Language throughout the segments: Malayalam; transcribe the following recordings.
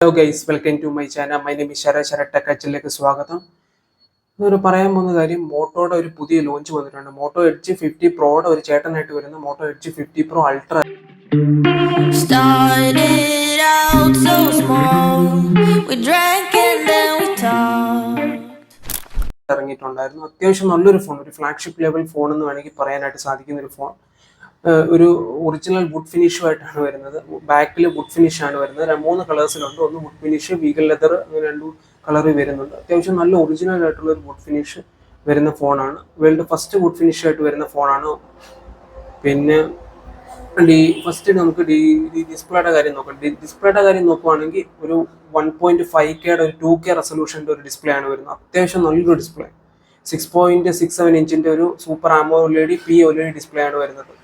Hello guys, welcome to my channel. My name is Sharath ടെക്കിലേക്ക് സ്വാഗതം. ഇതൊരു പറയാൻ പോകുന്ന കാര്യം, മോട്ടോയുടെ ഒരു പുതിയ ലോഞ്ച് വന്നിട്ടുണ്ട്. മോട്ടോ എഡ്ജ് 50 പ്രോയുടെ ഒരു ചേട്ടനായിട്ട് വരുന്ന മോട്ടോ എഡ്ജ് 50 പ്രോ അൾട്ര ഇറങ്ങിയിട്ടുണ്ടായിരുന്നു. അത്യാവശ്യം നല്ലൊരു ഫോൺ, ഒരു ഫ്ലാഗ്ഷിപ്പ് ലെവൽ ഫോൺ എന്ന് വേണമെങ്കിൽ പറയാനായിട്ട് സാധിക്കുന്ന ഒരു ഫോൺ. ഒരു ഒറിജിനൽ വുഡ് ഫിനിഷുമായിട്ടാണ് വരുന്നത്. ബാക്കിൽ വുഡ് ഫിനിഷ് ആണ് വരുന്നത്. 3 കളേഴ്സിലുണ്ട്. ഒന്ന് വുഡ് ഫിനിഷ്, വീഗൽ ലെതർ, അങ്ങനെ 2 കളറിൽ വരുന്നുണ്ട്. അത്യാവശ്യം നല്ല ഒറിജിനൽ ആയിട്ടുള്ള ഒരു വുഡ് ഫിനിഷ് വരുന്ന ഫോണാണ്. വേൾഡ് ഫസ്റ്റ് വുഡ് ഫിനിഷ് ആയിട്ട് വരുന്ന ഫോണാണ്. പിന്നെ ഫസ്റ്റ് നമുക്ക് ഡിസ്പ്ലേയുടെ കാര്യം നോക്കാം. ഡിസ്പ്ലേയുടെ കാര്യം നോക്കുവാണെങ്കിൽ ഒരു 1.5K ഒരു 2K റെസൊല്യൂഷൻ്റെ ഒരു ഡിസ്പ്ലേ ആണ് വരുന്നത്. അത്യാവശ്യം നല്ലൊരു ഡിസ്പ്ലേ. 6.67 ഇഞ്ചിന്റെ ഒരു സൂപ്പർ AMOLED POLED ഡിസ്പ്ലേ ആണ് വരുന്നത്.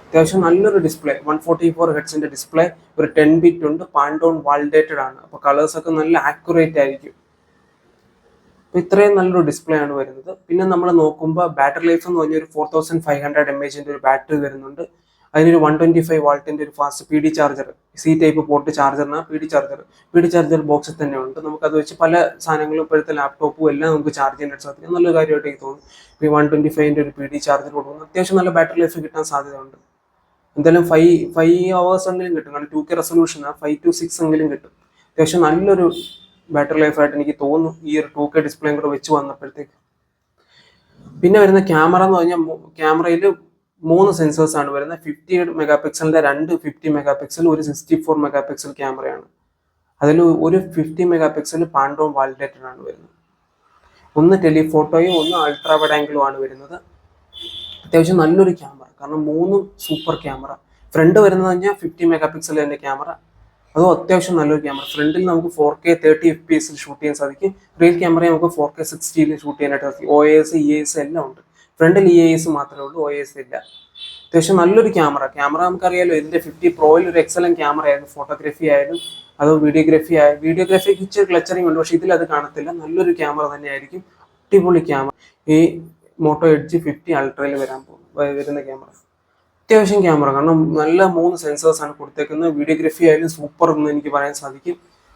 അത്യാവശ്യം നല്ലൊരു ഡിസ്പ്ലേ. 144 ഹെർട്സിന്റെ ഡിസ്പ്ലേ, ഒരു 10 ബിറ്റ് ഉണ്ട്, പാൻഡോൺ വാലിഡേറ്റഡ് ആണ്. അപ്പോൾ കളേഴ്സ് ഒക്കെ നല്ല ആക്യുറേറ്റ് ആയിരിക്കും. അപ്പോൾ ഇത്രയും നല്ലൊരു ഡിസ്പ്ലേ ആണ് വരുന്നത്. പിന്നെ നമ്മൾ നോക്കുമ്പോൾ ബാറ്ററി ലൈഫ് എന്ന് പറഞ്ഞാൽ ഒരു 4500 mAh ഒരു ബാറ്ററി വരുന്നുണ്ട്. അതിനൊരു 125 വാൾട്ടിന്റെ ഒരു fast PD charger, type port ചാർജറിന് PD ചാർജർ ബോക്സിൽ തന്നെ ഉണ്ട്. നമുക്കത് വെച്ച് പല സാധനങ്ങളും ഇപ്പോഴത്തെ ലാപ്ടോപ്പും എല്ലാം നമുക്ക് ചാർജ് ചെയ്യാനായിട്ട് സാധിക്കും. നല്ലൊരു കാര്യമായിട്ട് എനിക്ക് തോന്നുന്നു. ഈ 125 ഒരു PD ചാർജർ കൊടുക്കുന്നു. അത്യാവശ്യം നല്ല ബാറ്ററി ലൈഫ് കിട്ടാൻ സാധ്യതയുണ്ട്. എന്തായാലും 5 hours എങ്കിലും കിട്ടും. കാരണം 2K റെസൊല്യൂഷൻ 5 to 6 എങ്കിലും കിട്ടും. അത്യാവശ്യം നല്ലൊരു ബാറ്ററി ലൈഫായിട്ട് എനിക്ക് തോന്നുന്നു ഈ ഒരു 2K ഡിസ്പ്ലേയും കൂടെ വെച്ച് വന്നപ്പോഴത്തേക്ക്. പിന്നെ വരുന്ന ക്യാമറ എന്ന് പറഞ്ഞാൽ, ക്യാമറയിൽ 3 സെൻസേഴ്സ് ആണ് വരുന്നത്. 50 മെഗാ പിക്സലിന്റെ 2 50 മെഗാ പിക്സൽ, ഒരു 64 മെഗാ പിക്സൽ ക്യാമറയാണ്. അതിൽ ഒരു 50 മെഗാ പിക്സൽ പാൻഡോൺ വാലിഡേറ്റഡ് ആണ് വരുന്നത്. ഒന്ന് ടെലിഫോട്ടോയും ഒന്ന് അൾട്രാ വൈഡ് ആംഗിളും ആണ് വരുന്നത്. അത്യാവശ്യം നല്ലൊരു ക്യാമറ, കാരണം 3 സൂപ്പർ ക്യാമറ. ഫ്രണ്ട് വരുന്നത് പറഞ്ഞാൽ 50 മെഗാ പിക്സൽ തന്നെ ക്യാമറ, അതും അത്യാവശ്യം നല്ലൊരു ക്യാമറ. ഫ്രണ്ടിൽ നമുക്ക് 4K 30 FPS ഷൂട്ട് ചെയ്യാൻ സാധിക്കും. റിയൽ ക്യാമറ നമുക്ക് 4K 60 ഷൂട്ട് ചെയ്യാനായിട്ട് സാധിക്കും. OIS EIS എല്ലാം ഉണ്ട്. ഫ്രണ്ടിൽ EIS മാത്രമേ ഉള്ളൂ, OIS ഇല്ല. അത്യാവശ്യം നല്ലൊരു ക്യാമറ നമുക്കറിയാലോ, ഇതിന്റെ 50 പ്രോയിൽ ഒരു എക്സലന്റ് ക്യാമറ ആയിരുന്നു. ഫോട്ടോഗ്രാഫി ആയാലും അതോ വീഡിയോഗ്രാഫിക്ക് ഇച്ചിരി ക്ലച്ചറിങ് ഉണ്ട്, പക്ഷെ ഇതിൽ അത് കാണത്തില്ല. നല്ലൊരു ക്യാമറ തന്നെയായിരിക്കും. അടിപൊളി ക്യാമറ ഈ മോട്ടോ എഡ്ജ് 50 അൾട്രയിൽ വരുന്ന ക്യാമറ. അത്യാവശ്യം ക്യാമറ, കാരണം നല്ല 3 സെൻസേഴ്സ് ആണ് കൊടുത്തേക്കുന്നത്. വീഡിയോഗ്രാഫി ആയാലും സൂപ്പർ എന്ന് എനിക്ക് പറയാൻ സാധിക്കും.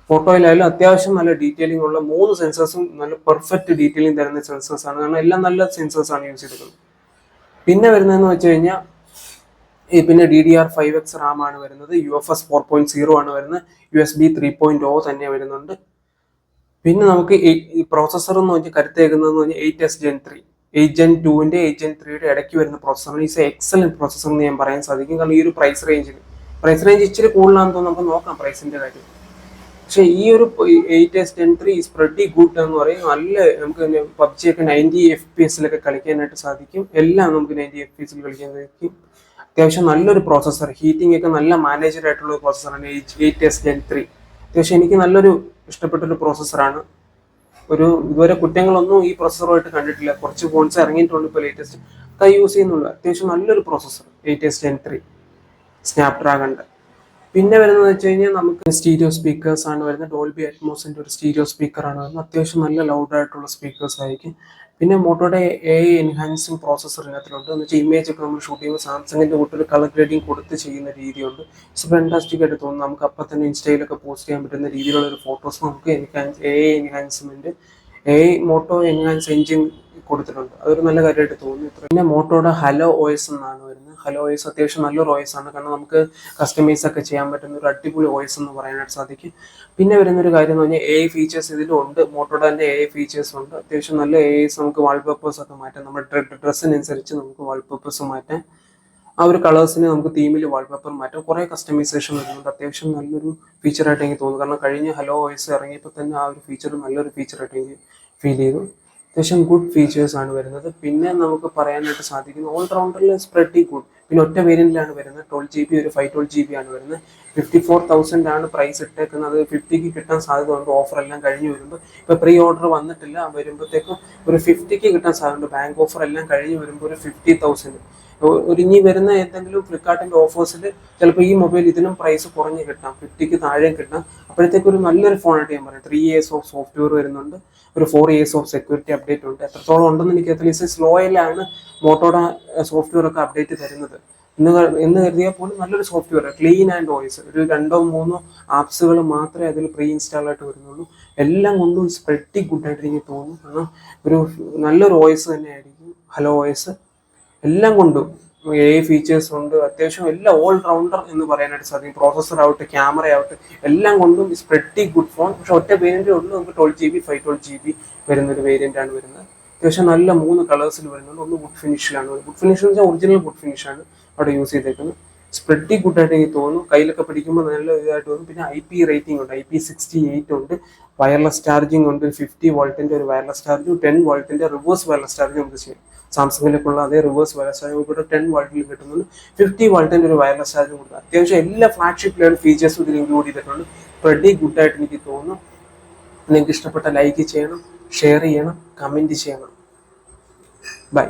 ഫോട്ടോയിലായാലും അത്യാവശ്യം നല്ല ഡീറ്റെയിലിംഗ് ഉള്ള 3 സെൻസേഴ്സും നല്ല പെർഫെക്റ്റ് ഡീറ്റെയിലിംഗ് തരുന്ന സെൻസേഴ്സ് ആണ്. കാരണം എല്ലാം നല്ല സെൻസേഴ്സ് ആണ് യൂസ് ചെയ്തിട്ടുള്ളത്. പിന്നെ വരുന്നതെന്ന് വെച്ച് കഴിഞ്ഞാൽ, പിന്നെ DDR5X റാം ആണ് വരുന്നത്. UFS 4.0 ആണ് വരുന്നത്. USB 3.0 തന്നെ വരുന്നുണ്ട്. പിന്നെ നമുക്ക് ഈ പ്രോസസ്സർ എന്ന് പറഞ്ഞാൽ കരുത്തേക്കുന്നതെന്ന് പറഞ്ഞാൽ 8S Gen 3, 8 Gen 2ന്റെ 8 Gen 3യുടെ ഇടയ്ക്ക് വരുന്ന പ്രോസസ്സറാണ്. ഈസ് എക്സലന്റ് പ്രോസസ്സർ എന്ന് ഞാൻ പറയാൻ സാധിക്കും. കാരണം ഈ ഒരു പ്രൈസ് റേഞ്ച് ഇച്ചിരി കൂടുതലാണെന്ന് തോന്നുന്നു. നമുക്ക് നോക്കാം പ്രൈസിന്റെ കാര്യം. പക്ഷെ ഈ ഒരു 8S Gen 3 is pretty good എന്ന് പറയും. നല്ല നമുക്ക് PUBG ഒക്കെ 90 FPS കളിക്കാനായിട്ട് സാധിക്കും. എല്ലാം നമുക്ക് 90 FPS കളിക്കാൻ സാധിക്കും. അത്യാവശ്യം നല്ലൊരു പ്രോസസ്സർ, ഹീറ്റിംഗ് ഒക്കെ നല്ല മാനേജഡ് ആയിട്ടുള്ള പ്രോസസ്സറാണ് 8S Gen 3. അത്യാവശ്യം എനിക്ക് നല്ലൊരു ഇഷ്ടപ്പെട്ടൊരു പ്രോസസ്സറാണ്. ഇതുവരെ കുറ്റങ്ങളൊന്നും ഈ പ്രോസസ്സറുമായിട്ട് കണ്ടിട്ടില്ല. കുറച്ച് ഫോൺസ് ഇറങ്ങിയിട്ടുണ്ട് ഇപ്പോൾ ലേറ്റസ്റ്റ്, ഒക്കെ യൂസ് ചെയ്യുന്നുള്ളൂ. അത്യാവശ്യം നല്ലൊരു പ്രോസസ്സർ 8S Gen 3 സ്നാപ്ഡ്രാഗണിന്റെ. പിന്നെ വരുന്നത് വെച്ച് കഴിഞ്ഞാൽ നമുക്ക് സ്റ്റീരിയോ സ്പീക്കേഴ്സ് ആണ് വരുന്നത്. ഡോൾബി അറ്റ്മോസിന്റെ ഒരു സ്റ്റീരിയോ സ്പീക്കറാണ് വരുന്നത്. അത്യാവശ്യം നല്ല ലൗഡ് ആയിട്ടുള്ള സ്പീക്കേഴ്സ് ആയിരിക്കും. പിന്നെ മോട്ടോയുടെ AI എൻഹാൻസിങ് പ്രോസസ്സർ ഇതിനകത്തുണ്ട്. എന്ന് വെച്ചാൽ ഇമേജ് ഒക്കെ നമ്മൾ ഷൂട്ട് ചെയ്യുമ്പോൾ സാംസങ്ങിന്റെ കൂട്ടൊരു കളർ ഗ്രേഡിങ് കൊടുത്ത് ചെയ്യുന്ന രീതിയുണ്ട്. ഇറ്റ്സ് ഫാന്റാസ്റ്റിക് ആയിട്ട് തോന്നുന്നു. നമുക്ക് അപ്പം തന്നെ ഇൻസ്റ്റയിലൊക്കെ പോസ്റ്റ് ചെയ്യാൻ പറ്റുന്ന രീതിയിലുള്ള ഒരു ഫോട്ടോസ് നമുക്ക് AI enhancement, AI Moto enhance engine കൊടുത്തിട്ടുണ്ട്. അതൊരു നല്ല കാര്യമായിട്ട് തോന്നുന്നു. പിന്നെ മോട്ടോയുടെ ഹലോ OS എന്നാണ് വരുന്നത്. ഹലോ OS അത്യാവശ്യം നല്ലൊരു OS ആണ്. കാരണം നമുക്ക് കസ്റ്റമൈസ് ഒക്കെ ചെയ്യാൻ പറ്റുന്ന ഒരു അടിപൊളി OS എന്ന് പറയാനായിട്ട് സാധിക്കും. പിന്നെ വരുന്നൊരു കാര്യം എന്ന് പറഞ്ഞാൽ AI ഫീച്ചേഴ്സ് ഇതിലും ഉണ്ട്. മോട്ടോയുടെ തന്നെ AI ഫീച്ചേഴ്സ് ഉണ്ട്. അത്യാവശ്യം നല്ല AIs നമുക്ക് വാൾപേപ്പേഴ്സ് ഒക്കെ മാറ്റാം. നമ്മുടെ ഡ്രസ്സിനനുസരിച്ച് നമുക്ക് വാൾപേപ്പേഴ്സ് മാറ്റാം. ആ ഒരു കളേഴ്സിന് നമുക്ക് തീമിൽ വാൾപേപ്പർ മാറ്റാം. കുറേ കസ്റ്റമൈസേഷൻ വരുന്നുണ്ട്. അത്യാവശ്യം നല്ലൊരു ഫീച്ചറായിട്ട് എനിക്ക് തോന്നുന്നു. കാരണം കഴിഞ്ഞ ഹലോ OS ഇറങ്ങിയപ്പോൾ തന്നെ ആ ഒരു ഫീച്ചർ നല്ലൊരു ഫീച്ചറായിട്ട് എനിക്ക് ഫീൽ ചെയ്തു. അത്യാവശ്യം ഗുഡ് ഫീച്ചേഴ്സ് ആണ് വരുന്നത്. പിന്നെ നമുക്ക് പറയാനായിട്ട് സാധിക്കുന്നത് ഓൾറൗണ്ടറിൽ സ്പ്രെഡി ഗുഡ്. പിന്നെ ഒറ്റ വേരിയന്റിലാണ് വരുന്നത്. 12GB ഒരു 512GB ആണ് വരുന്നത്. 54,000 ആണ് പ്രൈസ് ഇട്ടേക്കുന്നത്. 50ക്ക് കിട്ടാൻ സാധ്യതയുണ്ട് ഓഫർ എല്ലാം കഴിഞ്ഞ് വരുമ്പോൾ. ഇപ്പോൾ പ്രീ ഓർഡർ വന്നിട്ടില്ല, വരുമ്പോഴത്തേക്കും ഒരു 50ക്ക് കിട്ടാൻ സാധ്യതയുണ്ട്. ബാങ്ക് ഓഫർ എല്ലാം കഴിഞ്ഞ് വരുമ്പോൾ ഒരു 50,000 ഇനി വരുന്ന ഏതെങ്കിലും ഫ്ലിപ്കാർട്ടിന്റെ ഓഫേഴ്സിൽ ചിലപ്പോൾ ഈ മൊബൈൽ ഇതിനും പ്രൈസ് കുറഞ്ഞ് കിട്ടാം, 50ക്ക് താഴെ കിട്ടാം. അപ്പോഴത്തേക്ക് ഒരു നല്ലൊരു ഫോണായിട്ട് ഞാൻ പറയാം. 3 years ഓഫ് സോഫ്റ്റ്വെയർ വരുന്നുണ്ട്, ഒരു 4 years ഓഫ് സെക്യൂരിറ്റി അപ്ഡേറ്റ് ഉണ്ട്. എത്രത്തോളം ഉണ്ടെന്ന് എനിക്ക് അറ്റ്ലീസ്റ്റ് സ്ലോയിലാണ് മോട്ടോയുടെ സോഫ്റ്റ്വെയർ ഒക്കെ അപ്ഡേറ്റ് തരുന്നത്. എന്ന് കരുതിയാൽ പോലും നല്ലൊരു സോഫ്റ്റ്വെയർ, ക്ലീൻ ആൻഡ് വോയിസ്. ഒരു 2-3 ആപ്സുകൾ മാത്രമേ അതിൽ പ്രീ ഇൻസ്റ്റാൾ ആയിട്ട് വരുന്നുള്ളൂ. എല്ലാം കൊണ്ടും സ്പ്രെറ്റി ഗുഡായിട്ട് എനിക്ക് തോന്നുന്നു. കാരണം ഒരു നല്ലൊരു വോയിസ് തന്നെയായിരിക്കും ഹലോ വോയിസ്. എല്ലാം കൊണ്ടും ഫീച്ചേഴ്സ് ഉണ്ട്, അത്യാവശ്യം എല്ലാം ഓൾ റൗണ്ടർ എന്ന് പറയാനായിട്ട് സാധിക്കും. പ്രോസസ്സർ ആവട്ടെ, ക്യാമറ ആവട്ടെ, എല്ലാം കൊണ്ടും സ്പ്രെറ്റി ഗുഡ് ഫോൺ. പക്ഷെ ഒറ്റ വേരിയന്റേ ഉള്ളൂ, നമുക്ക് 12GB 512GB വരുന്നൊരു വേരിയന്റ് ആണ് വരുന്നത്. അത്യാവശ്യം നല്ല 3 കളേഴ്സിൽ വരുന്നുണ്ട്. ഒന്ന് വുഡ് ഫിനിഷിലാണ്. വുഡ് ഫിനിഷ് എന്ന് വെച്ചാൽ ഒറിജിനൽ വുഡ് ഫിനിഷാണ് അവിടെ യൂസ് ചെയ്തേക്കുന്നത്. സ്പ്രെറ്റി ഗുഡായിട്ട് എനിക്ക് തോന്നുന്നു. കയ്യിലൊക്കെ പിടിക്കുമ്പോൾ നല്ല ഇതായിട്ട് തോന്നും. പിന്നെ IP റേറ്റിംഗ് ഉണ്ട്, IP68 ഉണ്ട്. വയർലെസ് ചാർജിങ് ഉണ്ട്. 50 വോൾട്ടിന്റെ ഒരു വയർലെസ് ചാർജും 10 വോൾട്ടിന്റെ റിവേഴ്സ് വയർലെസ് ചാർജും നമുക്ക് ചെയ്യാം. സാംസങ്ങിലേക്കുള്ള അതേ റിവേഴ്സ് വയർലെസ് ചാർജ് ഇവിടെ 10 വോൾട്ടിൽ കിട്ടുന്നുണ്ട്. 50 വോൾട്ടിന്റെ ഒരു വയർലെസ് ചാർജും കൊടുക്കുക. അത്യാവശ്യം എല്ലാ ഫ്ലാഗ്ഷിപ്പ് ലെവൽ ഫീച്ചേഴ്സും ഇതിൽ ഇൻക്ലൂഡ് ചെയ്തിട്ടുണ്ട്. സ്പ്രെറ്റി ഗുഡായിട്ട് എനിക്ക് തോന്നുന്നു. നിങ്ങൾക്ക് ഇഷ്ടപ്പെട്ട ലൈക്ക് ചെയ്യണം, ഷെയർ ചെയ്യണം, കമന്റ് ചെയ്യണം. ബൈ.